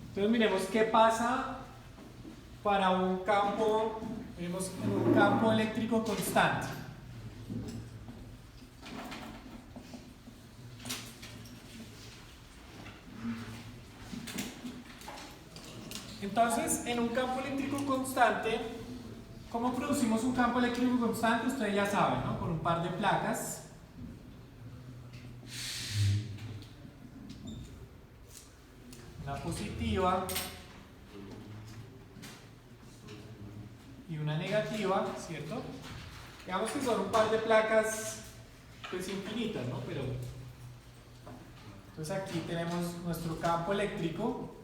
Entonces miremos qué pasa para un campo, miremos un campo eléctrico constante. Entonces, en un campo eléctrico constante, ¿cómo producimos un campo eléctrico constante? Ustedes ya saben, ¿no? Con un par de placas. Una positiva y una negativa, ¿cierto? Digamos que son un par de placas pues infinitas, ¿no? Pero entonces aquí tenemos nuestro campo eléctrico.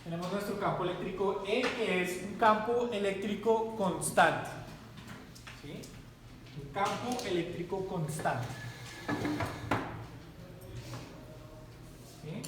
Tenemos nuestro campo eléctrico E, que es un campo eléctrico constante. ¿Sí? Un campo eléctrico constante. ¿Sí?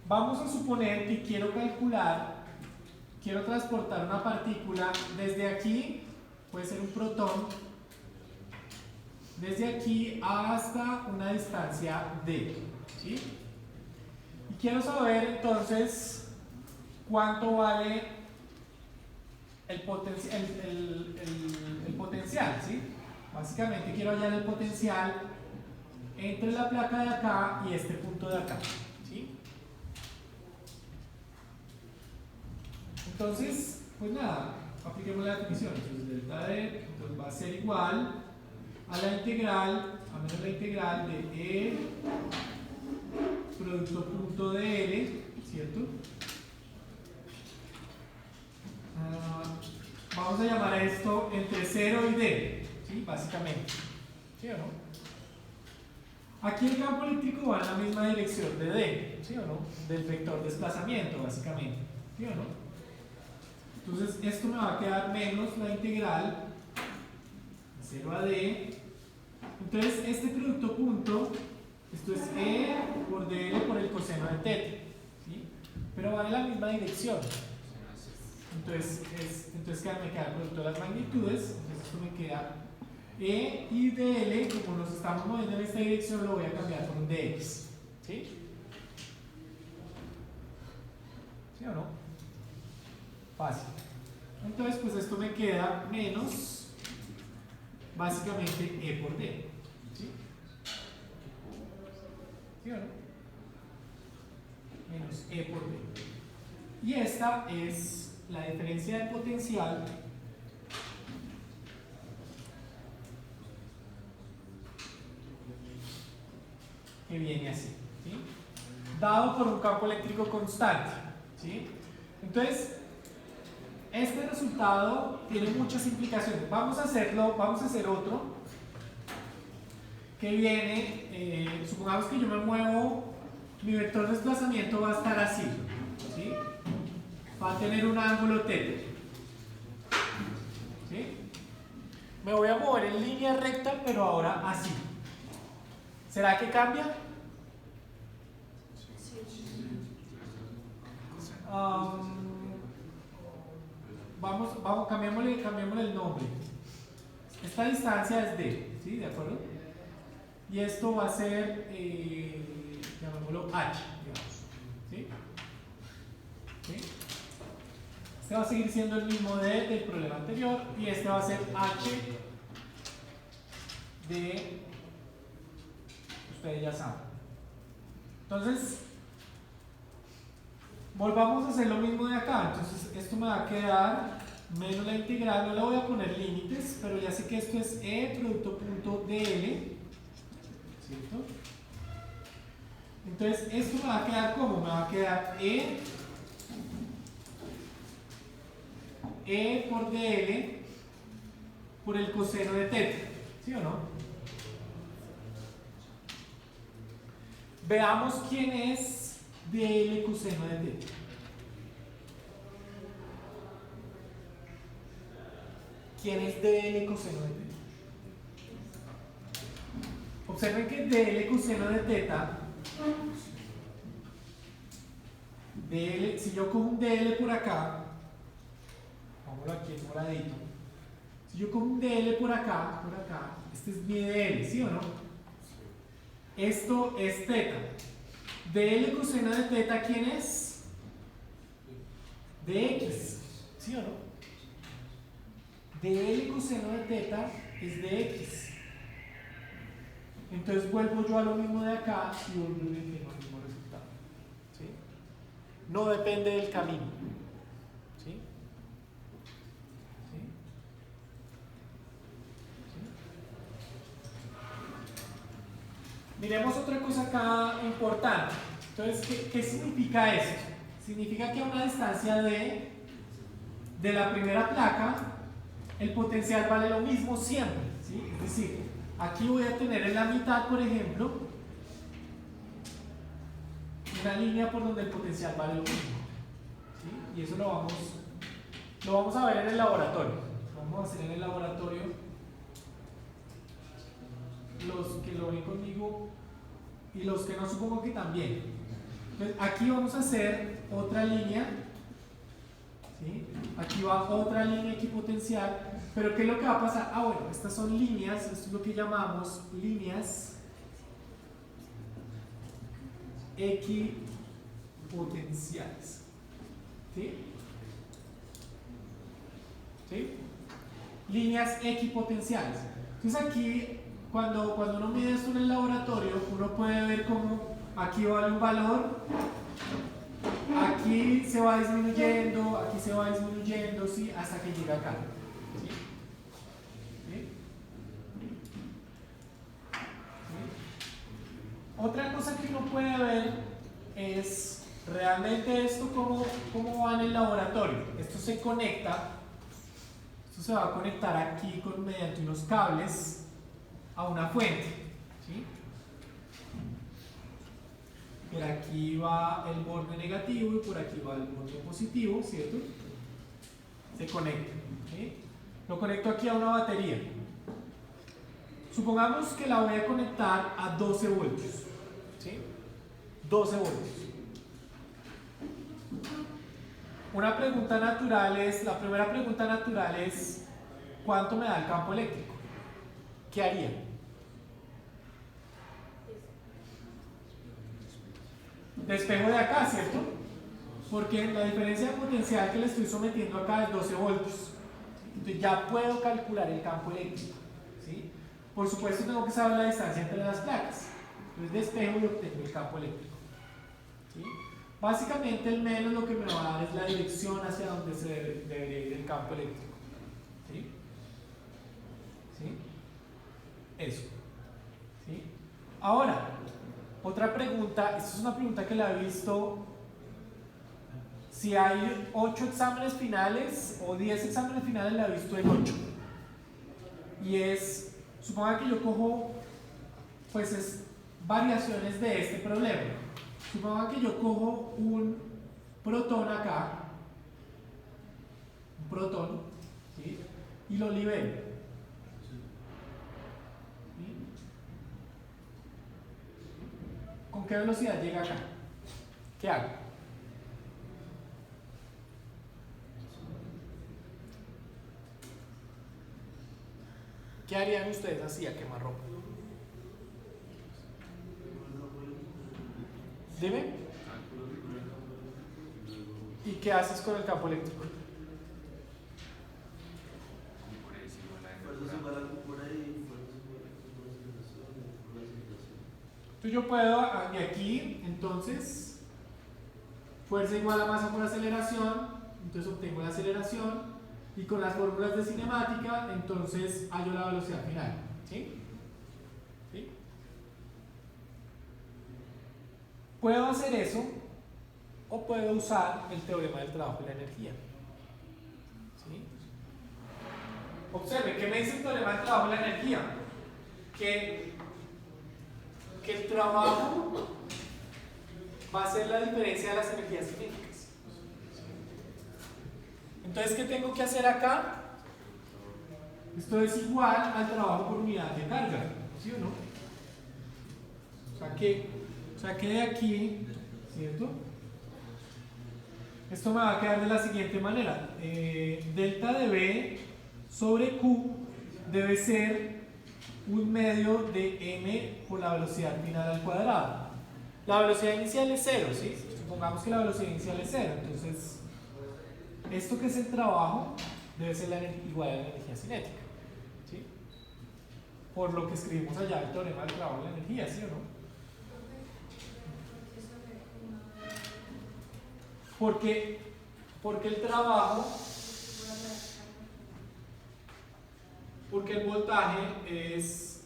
Vamos a suponer que quiero transportar una partícula desde aquí, puede ser un protón, desde aquí hasta una distancia D. ¿Sí? Y quiero saber entonces cuánto vale el potencial, ¿sí? Básicamente quiero hallar el potencial entre la placa de acá y este punto de acá, ¿sí? Entonces, pues nada, apliquemos la definición. Entonces delta D pues va a ser igual a la integral, a menos la integral de E producto punto de L, ¿cierto? Vamos a llamar a esto entre 0 y D, ¿sí? Básicamente, ¿sí o no? Aquí el campo eléctrico va en la misma dirección de D, ¿sí o no? Del vector desplazamiento, básicamente, ¿sí o no? Entonces esto me va a quedar menos la integral de 0 a D. Entonces este producto punto, esto es E por DL por el coseno de θ, ¿sí? Pero va en la misma dirección. Entonces me queda el producto de las magnitudes. Entonces esto me queda E y DL, como nos estamos moviendo en esta dirección, lo voy a cambiar por un DX. ¿Sí? ¿Sí o no? Fácil. Entonces pues esto me queda menos básicamente E por D. ¿Sí? ¿Sí o no? Menos E por D. Y esta es la diferencia de potencial que viene así, ¿sí? Dado por un campo eléctrico constante, ¿sí? Entonces, este resultado tiene muchas implicaciones. Vamos a hacer otro que viene, supongamos que yo me muevo, mi vector de desplazamiento va a estar así, ¿sí? Va a tener un ángulo θ, ¿sí? Me voy a mover en línea recta, pero ahora así. ¿Será que cambia? Cambiémosle el nombre. Esta distancia es D, ¿sí? ¿De acuerdo? Y esto va a ser, llamémoslo H, digamos. ¿Sí? ¿Sí? Este va a seguir siendo el mismo D del problema anterior y este va a ser H de, ustedes ya saben. Entonces, volvamos a hacer lo mismo de acá. Entonces, esto me va a quedar menos la integral, no le voy a poner límites, pero ya sé que esto es E producto punto DL, ¿cierto? Entonces, esto me va a quedar como, me va a quedar E por DL por el coseno de θ, ¿sí o no? Veamos quién es DL coseno de θ. ¿Quién es DL coseno de θ? Observen que DL coseno de θ, si yo cojo un DL por acá, pongámoslo aquí en moradito, si yo cojo un DL por acá, este es mi DL, ¿sí o no? Esto es teta. DL coseno de teta, ¿quién es? Dx. ¿Sí o no? DL coseno de teta es dx. Entonces vuelvo yo a lo mismo de acá y vuelvo y tengo el mismo resultado. ¿Sí? No depende del camino. ¿Sí? ¿Sí? ¿Sí? Miremos otra cosa acá importante. Entonces, ¿qué significa esto? Significa que a una distancia de la primera placa, el potencial vale lo mismo siempre. ¿Sí? Es decir, aquí voy a tener en la mitad, por ejemplo, una línea por donde el potencial vale lo mismo. ¿Sí? Y eso lo vamos a ver en el laboratorio. Lo vamos a hacer en el laboratorio. Los que lo ven conmigo y los que no, supongo que también. Entonces, aquí vamos a hacer otra línea. ¿Sí? Aquí va otra línea equipotencial. Pero ¿qué es lo que va a pasar? Ah, bueno, estas son líneas, esto es lo que llamamos líneas equipotenciales. ¿Sí? ¿Sí? Líneas equipotenciales. Entonces aquí, cuando uno mide esto en el laboratorio, uno puede ver cómo aquí vale un valor, aquí se va disminuyendo, aquí se va disminuyendo, ¿sí? Hasta que llega acá. ¿Sí? ¿Sí? Otra cosa que uno puede ver es realmente esto cómo va en el laboratorio. Esto se conecta, esto se va a conectar aquí mediante unos cables a una fuente. ¿Sí? Por aquí va el borde negativo y por aquí va el borde positivo, ¿cierto? Se conecta. ¿Sí? Lo conecto aquí a una batería. Supongamos que la voy a conectar a 12 voltios. ¿Sí? 12 voltios. La primera pregunta natural es, ¿cuánto me da el campo eléctrico? ¿Qué haría? Despejo de acá, ¿cierto? Porque la diferencia de potencial que le estoy sometiendo acá es 12 voltios. Entonces ya puedo calcular el campo eléctrico. ¿Sí? Por supuesto tengo que saber la distancia entre las placas. Entonces despejo y obtengo el campo eléctrico. ¿Sí? Básicamente el menos lo que me va a dar es la dirección hacia donde se debería ir el campo eléctrico. ¿Sí? ¿Sí? Eso. ¿Sí? Ahora, otra pregunta, esta es una pregunta que la he visto, si hay 8 exámenes finales o 10 exámenes finales, la he visto en 8. Y es, suponga que yo cojo, pues es variaciones de este problema. Suponga que yo cojo un protón acá, un protón, ¿sí? Y lo libero. ¿Sí? ¿Con qué velocidad llega acá? ¿Qué hago? ¿Qué harían ustedes así a quemarropa? Dime. ¿Y qué haces con el campo eléctrico? Entonces yo puedo, de aquí, entonces, fuerza igual a masa por aceleración, entonces obtengo la aceleración, y con las fórmulas de cinemática, entonces hallo la velocidad final. ¿Sí? ¿Sí? Puedo hacer eso, o puedo usar el teorema del trabajo y la energía. ¿Sí? Observen, ¿qué me dice el teorema del trabajo y la energía? Que el trabajo va a ser la diferencia de las energías cinéticas. Entonces, ¿qué tengo que hacer acá? Esto es igual al trabajo por unidad de carga, ¿sí o no? O sea que de aquí, ¿cierto? Esto me va a quedar de la siguiente manera. Delta de B sobre Q debe ser un medio de m por la velocidad final al cuadrado. La velocidad inicial es 0, ¿sí? Supongamos que la velocidad inicial es 0, entonces esto que es el trabajo debe ser igual a la energía cinética, ¿sí? Por lo que escribimos allá el teorema del trabajo de la energía, ¿sí o no? Porque el trabajo, porque el voltaje es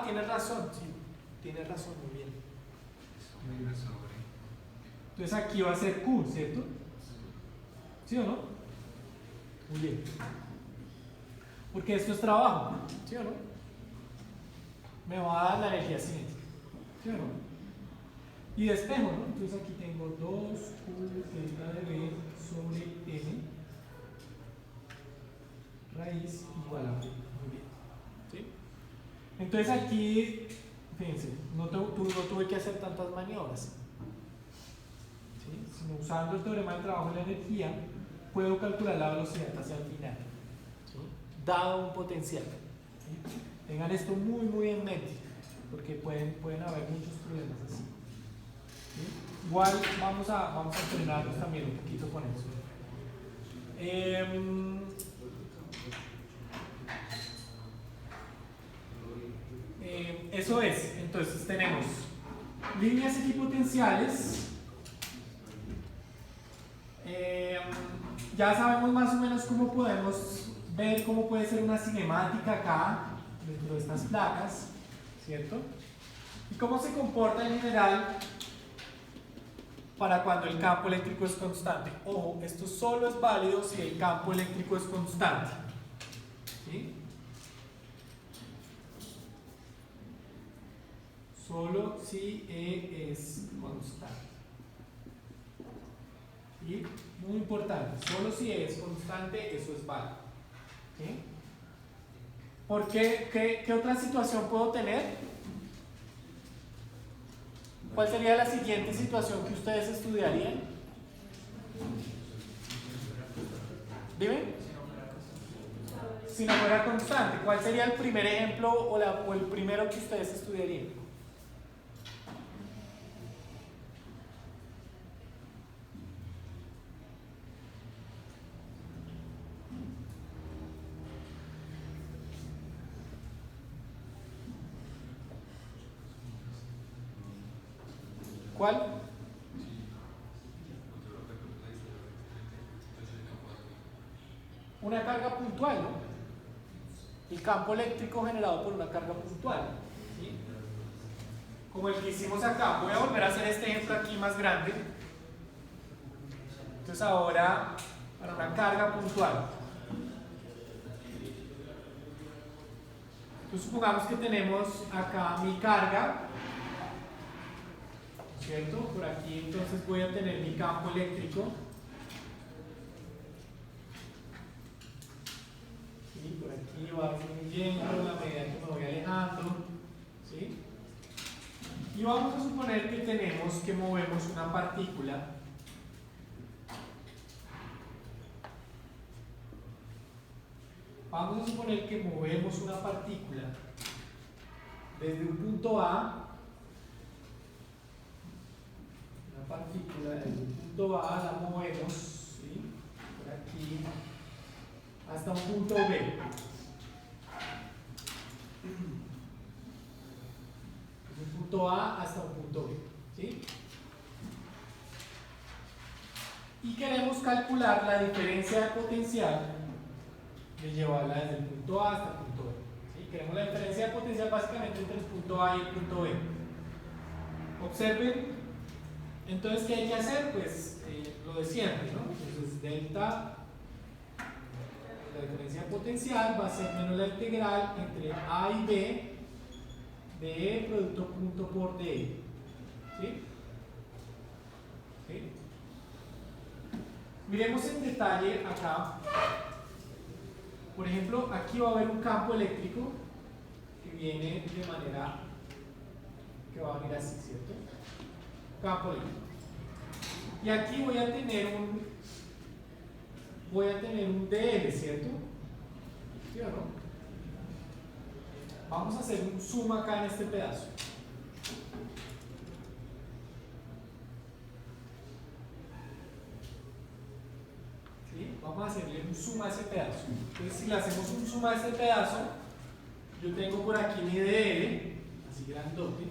tienes razón, sí, tienes razón, muy bien. Entonces aquí va a ser Q, ¿cierto? ¿Sí o no? Muy bien. Porque esto es trabajo, ¿sí o no? Me va a dar la energía cinética, ¿sí o no? Y despejo, ¿no? Entonces aquí tengo 2Q delta de B sobre M raíz igual a B. Muy bien. ¿Sí? Entonces aquí, fíjense, no tuve que hacer tantas maniobras. ¿Sí? Sino usando el teorema del trabajo de la energía, puedo calcular la velocidad hacia el final, ¿sí? Dado un potencial. ¿Sí? Tengan esto muy en mente, porque pueden haber muchos problemas así. ¿Sí? Igual vamos a entrenarnos también un poquito con eso. Eso es, entonces tenemos líneas equipotenciales. Ya sabemos más o menos cómo podemos ver cómo puede ser una cinemática acá dentro de estas placas, ¿cierto? Y cómo se comporta en general para cuando el campo eléctrico es constante. Ojo, esto solo es válido si el campo eléctrico es constante, ¿sí? Solo si E es constante. Y muy importante, solo si E es constante, eso es válido. ¿Sí? ¿Por qué? ¿Qué otra situación puedo tener? ¿Cuál sería la siguiente situación que ustedes estudiarían? ¿Dime? Si no fuera constante, ¿cuál sería el primer ejemplo o el primero que ustedes estudiarían? ¿Cuál? Una carga puntual, ¿no? El campo eléctrico generado por una carga puntual, ¿sí? Como el que hicimos acá. Voy a volver a hacer este ejemplo aquí más grande. Entonces ahora, para una carga puntual. Entonces supongamos que tenemos acá mi carga, ¿cierto? Por aquí entonces voy a tener mi campo eléctrico. ¿Sí? Por aquí va disminuyendo a la medida que me voy alejando. ¿Sí? Y vamos a suponer que tenemos que movemos una partícula. Vamos a suponer que movemos una partícula desde un punto A, una partícula desde un punto A la movemos, ¿sí? Por aquí, hasta un punto B. Desde un punto A hasta un punto B, ¿sí? Y queremos calcular la diferencia de potencial de llevarla desde el punto A hasta el punto B. ¿Sí? Queremos la diferencia de potencial básicamente entre el punto A y el punto B. Observen, entonces, ¿qué hay que hacer? Pues lo de siempre, ¿no? Entonces, delta, la diferencia de potencial va a ser menos la integral entre A y B de E producto punto por DE. ¿Sí? ¿Sí? Miremos en detalle acá. Por ejemplo, aquí va a haber un campo eléctrico que viene de manera que va a venir así, ¿cierto? Campo eléctrico. Y aquí voy a tener voy a tener un DL, ¿cierto? ¿Sí o no? Vamos a hacer un zoom acá en este pedazo. ¿Sí? Vamos a hacerle un zoom a ese pedazo. Entonces, si le hacemos un zoom a ese pedazo, yo tengo por aquí mi DL, así grandote,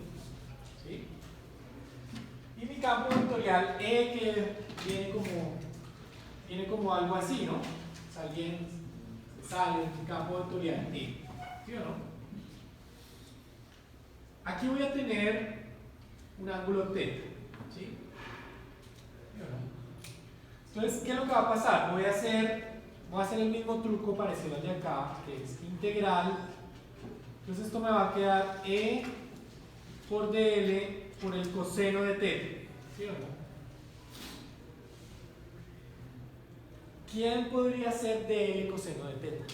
¿sí? Y mi campo vectorial E, que viene como algo así, ¿no? Sale mi campo vectorial E, ¿sí o no? Aquí voy a tener un ángulo θ, ¿sí? ¿Sí o no? Entonces, ¿qué es lo que va a pasar? Voy a hacer el mismo truco parecido al de acá, que es integral. Entonces esto me va a quedar E por dl por el coseno de θ, ¿sí o no? ¿Quién podría ser dl coseno de θ?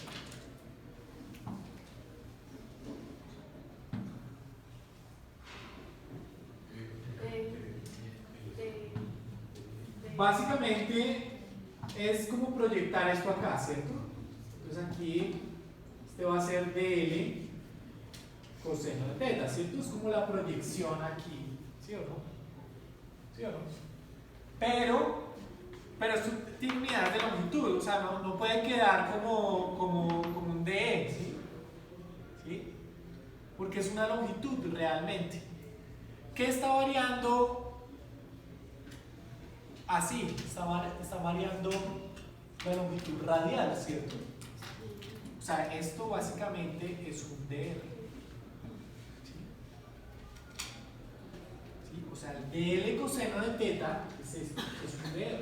Básicamente es como proyectar esto acá, ¿cierto? Entonces aquí este va a ser dl coseno de θ, ¿cierto? Es como la proyección aquí, ¿sí o no? ¿Sí o no? Pero esto tiene unidades de longitud, o sea, no puede quedar como un dE, ¿sí? ¿Sí? Porque es una longitud realmente. ¿Qué está variando? Así, está variando la longitud radial, ¿cierto? O sea, esto básicamente es un dr. ¿Sí? ¿Sí? O sea, el dl coseno de θ es esto, es un dr.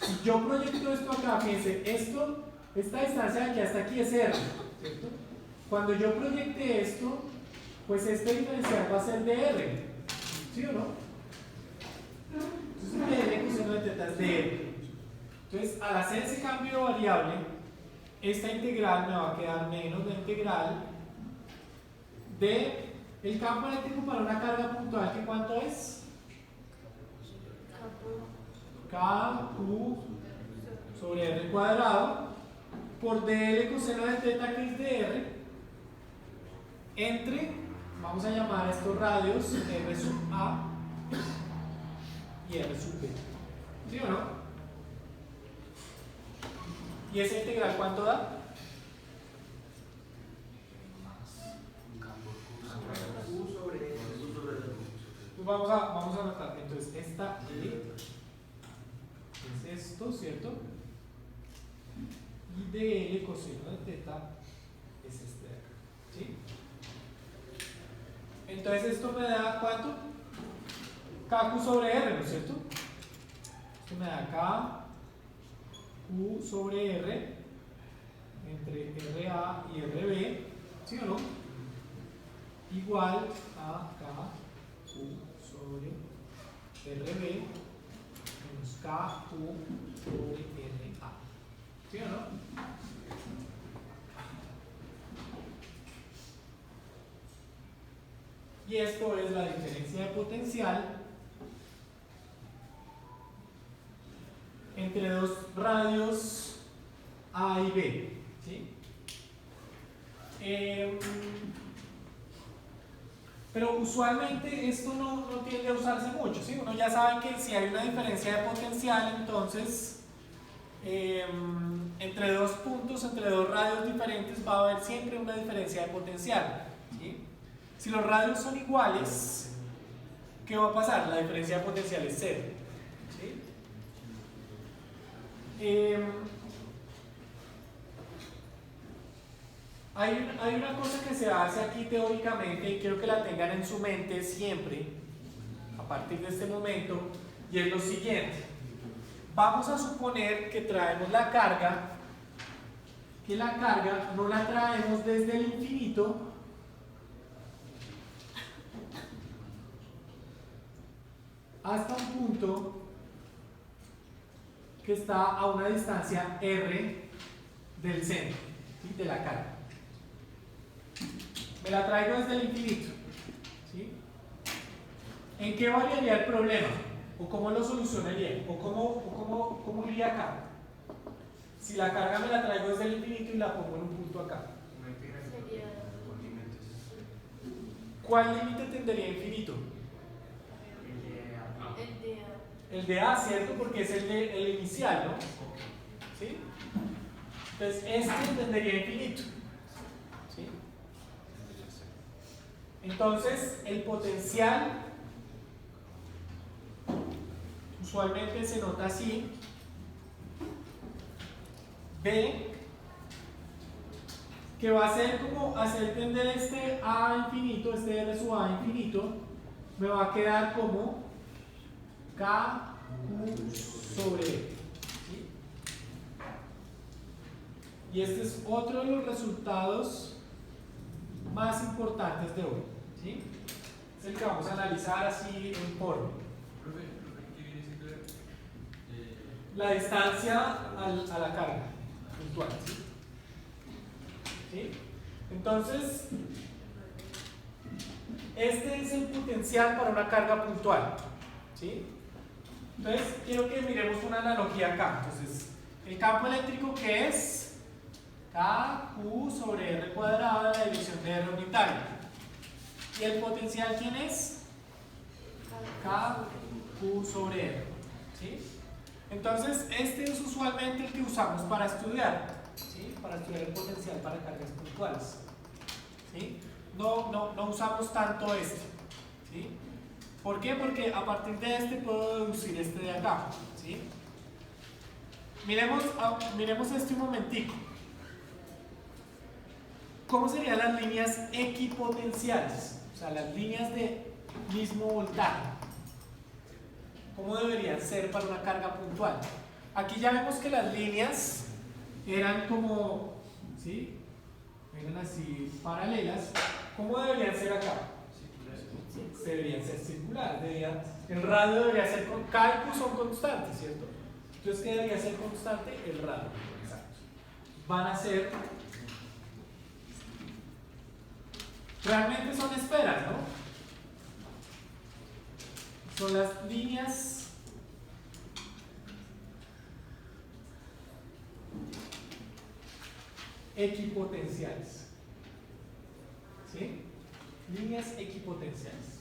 Si yo proyecto esto acá, fíjense, esta distancia de aquí hasta aquí es r, ¿cierto? Cuando yo proyecte esto, pues este diferencial va a ser dr, ¿sí o no? Entonces dl coseno de θ es dr. Entonces, al hacer ese cambio de variable, esta integral me va a quedar menos la integral de el campo eléctrico para una carga puntual, que ¿cuánto es? KQ sobre R cuadrado por dl coseno de θ, que es dr, entre, vamos a llamar a estos radios R sub A y R sub B. ¿Sí o no? ¿Y esa integral cuánto da? Pues vamos a anotar. Entonces, esta E es esto, ¿cierto? Y dl coseno de θ es este de acá, ¿sí? Entonces, esto me da ¿cuánto? KQ sobre R, ¿no es cierto? Esto me da K Q sobre R entre RA y RB, ¿sí o no? Igual a K Q sobre RB menos K Q sobre RA, ¿sí o no? Y esto es la diferencia de potencial entre dos radios A y B, ¿sí? Pero usualmente esto no tiende a usarse mucho, ¿sí? Uno ya sabe que si hay una diferencia de potencial, entonces entre dos puntos, entre dos radios diferentes va a haber siempre una diferencia de potencial, ¿sí? Si los radios son iguales, ¿qué va a pasar? La diferencia de potencial es cero, ¿sí? Hay una cosa que se hace aquí teóricamente y quiero que la tengan en su mente siempre a partir de este momento, y es lo siguiente: vamos a suponer que traemos la carga, que la carga no la traemos desde el infinito hasta un punto que está a una distancia r del centro, ¿sí? De la carga. Me la traigo desde el infinito, ¿sí? ¿En qué variaría el problema? ¿O cómo lo solucionaría? ¿O cómo iría acá? Si la carga me la traigo desde el infinito y la pongo en un punto acá. ¿Cuál límite tendría infinito? El de A, ¿cierto? Porque es el inicial, ¿no? ¿Sí? Entonces, este tendría infinito. ¿Sí? Entonces, el potencial usualmente se nota así. B, que va a ser como hacer tender este A infinito, este R sub A infinito, me va a quedar como KQ sobre E. ¿Sí? Y este es otro de los resultados más importantes de hoy. ¿Sí? Es el que vamos a analizar así en forma. La distancia a la carga puntual. ¿Sí? ¿Sí? Entonces, este es el potencial para una carga puntual. ¿Sí? Entonces, quiero que miremos una analogía acá. Entonces, el campo eléctrico, ¿qué es? KQ sobre R cuadrado de la división de R unitaria. ¿Y el potencial quién es? KQ sobre R. ¿Sí? Entonces, este es usualmente el que usamos para estudiar. ¿Sí? Para estudiar el potencial para cargas puntuales. ¿Sí? No usamos tanto este. ¿Sí? ¿Por qué? Porque a partir de este puedo deducir este de acá. ¿Sí? Miremos este un momentico. ¿Cómo serían las líneas equipotenciales? O sea, las líneas de mismo voltaje. ¿Cómo deberían ser para una carga puntual? Aquí ya vemos que las líneas eran como, ¿sí? Eran así paralelas. ¿Cómo deberían ser acá? Deberían ser circulares. El radio debería ser, K y Q son constantes, ¿cierto? Entonces, ¿qué debería ser constante? El radio. Exacto. Van a ser, realmente son esferas, ¿no? Son las líneas equipotenciales. ¿Sí? Líneas equipotenciales.